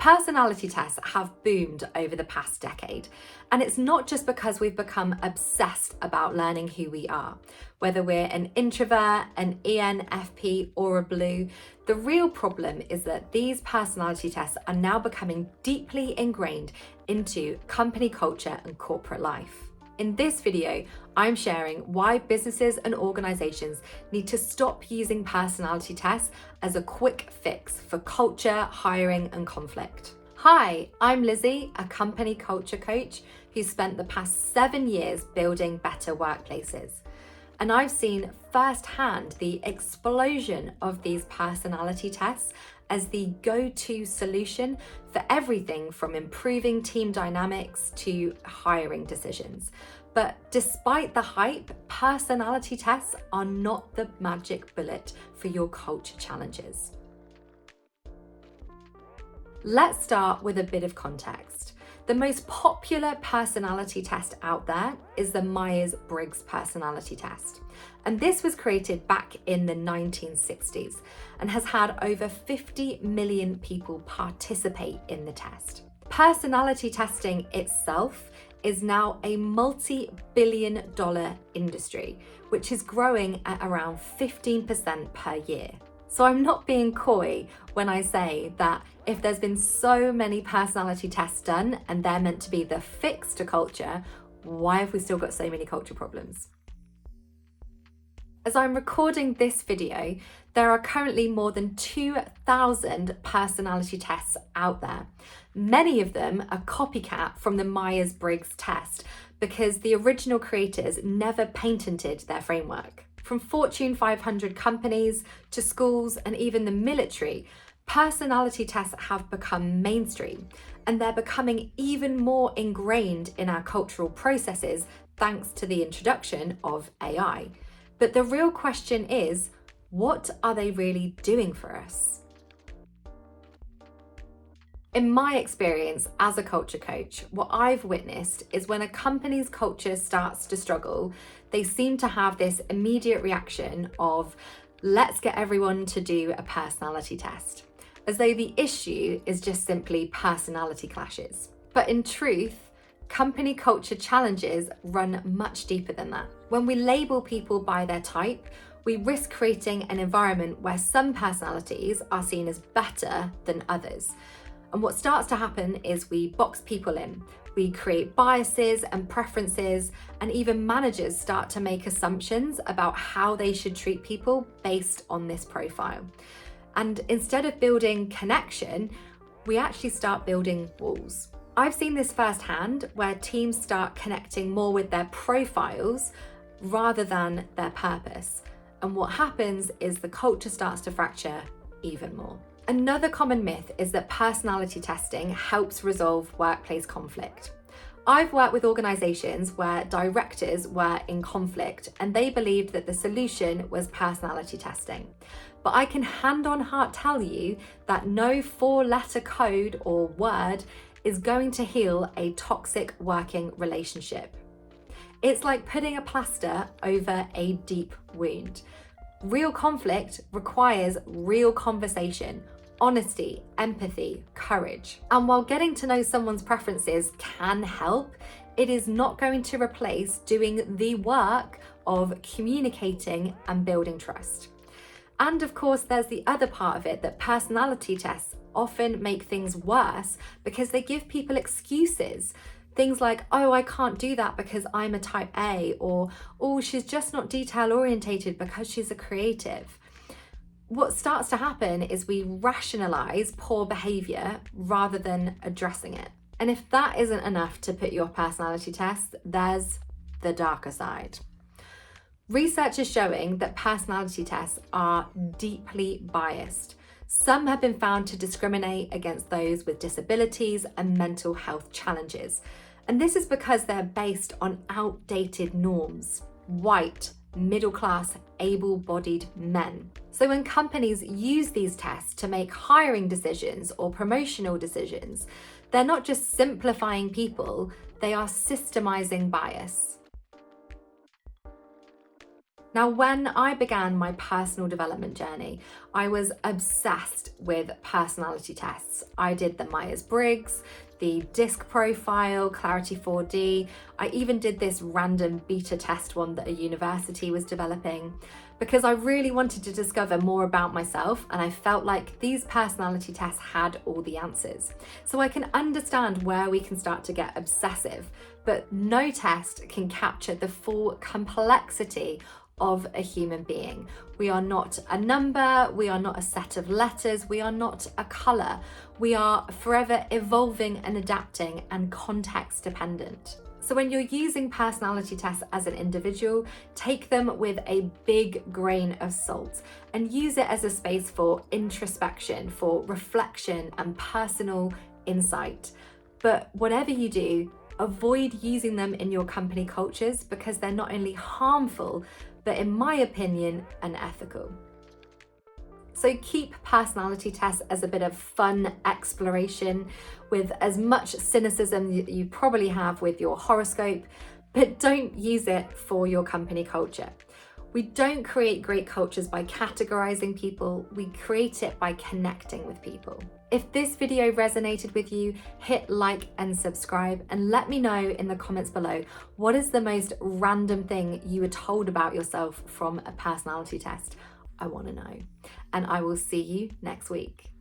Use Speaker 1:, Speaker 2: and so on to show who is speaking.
Speaker 1: Personality tests have boomed over the past decade, and it's not just because we've become obsessed about learning who we are. Whether we're an introvert, an ENFP, or a blue, the real problem is that these personality tests are now becoming deeply ingrained into company culture and corporate life. In this video, I'm sharing why businesses and organizations need to stop using personality tests as a quick fix for culture, hiring, and conflict. Hi, I'm Lizzie, a company culture coach who spent the past 7 years building better workplaces. And I've seen firsthand the explosion of these personality tests as the go-to solution for everything from improving team dynamics to hiring decisions. But despite the hype, personality tests are not the magic bullet for your culture challenges. Let's start with a bit of context. The most popular personality test out there is the Myers-Briggs personality test. And this was created back in the 1960s and has had over 50 million people participate in the test. Personality testing itself is now a multi-billion-dollar industry, which is growing at around 15% per year. So I'm not being coy when I say that if there's been so many personality tests done and they're meant to be the fix to culture, why have we still got so many culture problems? As I'm recording this video, there are currently more than 2,000 personality tests out there. Many of them are copycat from the Myers-Briggs test because the original creators never patented their framework. From Fortune 500 companies to schools and even the military, personality tests have become mainstream, and they're becoming even more ingrained in our cultural processes thanks to the introduction of AI. But the real question is, what are they really doing for us? In my experience as a culture coach, what I've witnessed is when a company's culture starts to struggle, they seem to have this immediate reaction of, let's get everyone to do a personality test, as though the issue is just simply personality clashes. But in truth, company culture challenges run much deeper than that. When we label people by their type, we risk creating an environment where some personalities are seen as better than others. And what starts to happen is we box people in. We create biases and preferences, and even managers start to make assumptions about how they should treat people based on this profile. And instead of building connection, we actually start building walls. I've seen this firsthand where teams start connecting more with their profiles rather than their purpose. And what happens is the culture starts to fracture even more. Another common myth is that personality testing helps resolve workplace conflict. I've worked with organizations where directors were in conflict and they believed that the solution was personality testing. But I can hand on heart tell you that no 4-letter code or word is going to heal a toxic working relationship. It's like putting a plaster over a deep wound. Real conflict requires real conversation, honesty, empathy, courage. And while getting to know someone's preferences can help, it is not going to replace doing the work of communicating and building trust. And of course, there's the other part of it that personality tests often make things worse because they give people excuses. Things like, oh, I can't do that because I'm a type A, or, oh, she's just not detail orientated because she's a creative. What starts to happen is we rationalize poor behavior rather than addressing it. And if that isn't enough to put your personality test, there's the darker side. Research is showing that personality tests are deeply biased. Some have been found to discriminate against those with disabilities and mental health challenges. And this is because they're based on outdated norms. White, middle-class, able-bodied men. So when companies use these tests to make hiring decisions or promotional decisions, they're not just simplifying people, they are systemizing bias. Now, when I began my personal development journey, I was obsessed with personality tests. I did the Myers-Briggs, the DISC profile, Clarity 4D. I even did this random beta test one that a university was developing because I really wanted to discover more about myself, and I felt like these personality tests had all the answers. So I can understand where we can start to get obsessive, but no test can capture the full complexity of a human being. We are not a number, we are not a set of letters, we are not a colour. We are forever evolving and adapting and context dependent. So when you're using personality tests as an individual, take them with a big grain of salt and use it as a space for introspection, for reflection and personal insight. But whatever you do, avoid using them in your company cultures because they're not only harmful, but in my opinion, unethical. So keep personality tests as a bit of fun exploration with as much cynicism you probably have with your horoscope, but don't use it for your company culture. We don't create great cultures by categorizing people, we create it by connecting with people. If this video resonated with you, hit like and subscribe, and let me know in the comments below, what is the most random thing you were told about yourself from a personality test? I want to know. And I will see you next week.